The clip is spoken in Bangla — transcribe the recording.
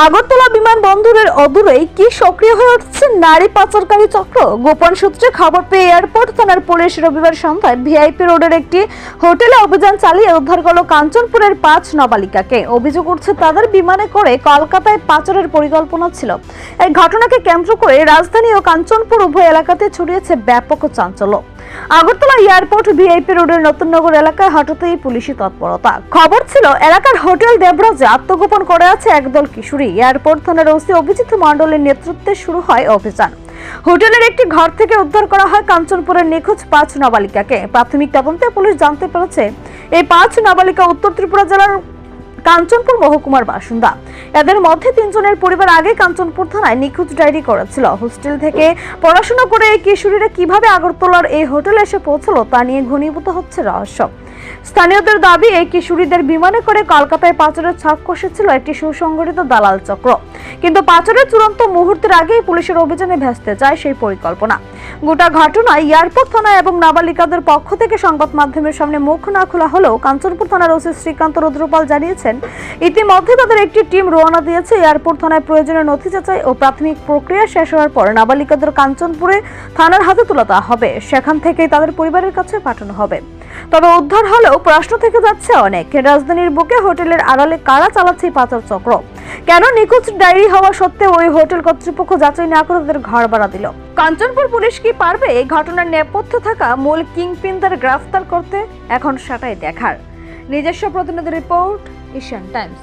আগরতলা বিমানবন্দরের অদূরেই কি সক্রিয় হয়ে উঠছে নারী পাচারকারী চক্র। গোপন সূত্রে খবর পেয়ে এয়ারপোর্ট থানার পুলিশ রবিবার সন্ধ্যায় ভিআইপি রোডের একটি হোটেলে অভিযান চালিয়ে উদ্ধার করল কাঞ্চনপুরের 5 নাবালিকাকে। অভিযোগ উঠছে তাদের বিমানে করে কলকাতায় পাচারের পরিকল্পনা ছিল। এই ঘটনাকে কেন্দ্র করে রাজধানী ও কাঞ্চনপুর উভয় এলাকাতে ছড়িয়েছে ব্যাপক চাঞ্চল্য। আগরতলা এয়ারপোর্ট ভিআইপি রোডের নতুননগর এলাকায় হঠাৎই পুলিশি তৎপরতা। খবর ছিল এলাকার হোটেল দেবরাজে আত্মগোপন করে আছে একদল কিশোরী। এয়ারপোর্ট থানার ওসি অভিজিৎ মণ্ডলের নেতৃত্বে শুরু হয় অভিযান। হোটেলের একটি ঘর থেকে উদ্ধার করা হয় কাঞ্চনপুরের নিখোঁজ 5 নাবালিকাকে। প্রাথমিক তদন্তে পুলিশ জানতে পেরেছে এই 5 নাবালিকা উত্তর ত্রিপুরা জেলার কাঞ্চনপুর মহকুমার বাসিন্দা। এদের মধ্যে 3 জনের পরিবার আগে কাঞ্চনপুর থানায় নিখোঁজ ডায়েরি করেছিল। হোস্টেল থেকে পড়াশোনা করে এই কিশোরীরা কিভাবে আগরতলার এই হোটেলে এসে পৌঁছলো তা নিয়ে ঘনীভূত হচ্ছে রহস্য। স্থানীয়দের দাবি, এই কিশোরীদের বিমানে করে কলকাতায় পাচারের ছাপ কষেছিল একটি সুসংগঠিত দালাল চক্র। কিন্তু পাচারের চূড়ান্ত মুহূর্তের আগেই পুলিশের অভিযানে ভেস্তে যায় সেই পরিকল্পনা। গোটা ঘটনায় এয়ারপোর্ট থানা এবং নাবালিকাদের পক্ষ থেকে সংবাদ মাধ্যমের সামনে মুখ না খোলা হলেও কাঞ্চনপুর থানার ওসি শ্রীকান্ত রুদ্রপাল জানিয়েছেন, ইতিমধ্যে তাদের একটি টিম রওনা দিয়েছে। এয়ারপোর্ট থানায় প্রয়োজনীয় নথি যাচাই ও প্রাথমিক প্রক্রিয়া শেষ হওয়ার পর নাবালিকাদের কাঞ্চনপুরে থানার হাতে তুলে দেওয়া হবে। সেখান থেকেই তাদের পরিবারের কাছে পাঠানো হবে। তবে উদ্ধার হলেও প্রশ্ন থেকে যাচ্ছে অনেক। রাজধানীর বুকে হোটেলের আড়ালে কারা চালাচ্ছে পাচার চক্র? কেন নিখোঁজ ডায়েরি হওয়া সত্ত্বেও ওই হোটেল কর্তৃপক্ষ যাচাই না করে তাদের ঘর ভাড়া দিল? কাঞ্চনপুর পুলিশ কি পারবে এই ঘটনার নেপথ্যে থাকা মূল কিংপিনদের গ্রেফতার করতে? এখন সেটাই দেখার। নিজস্ব প্রতিনিধি রিপোর্ট, এশিয়ান টাইমস।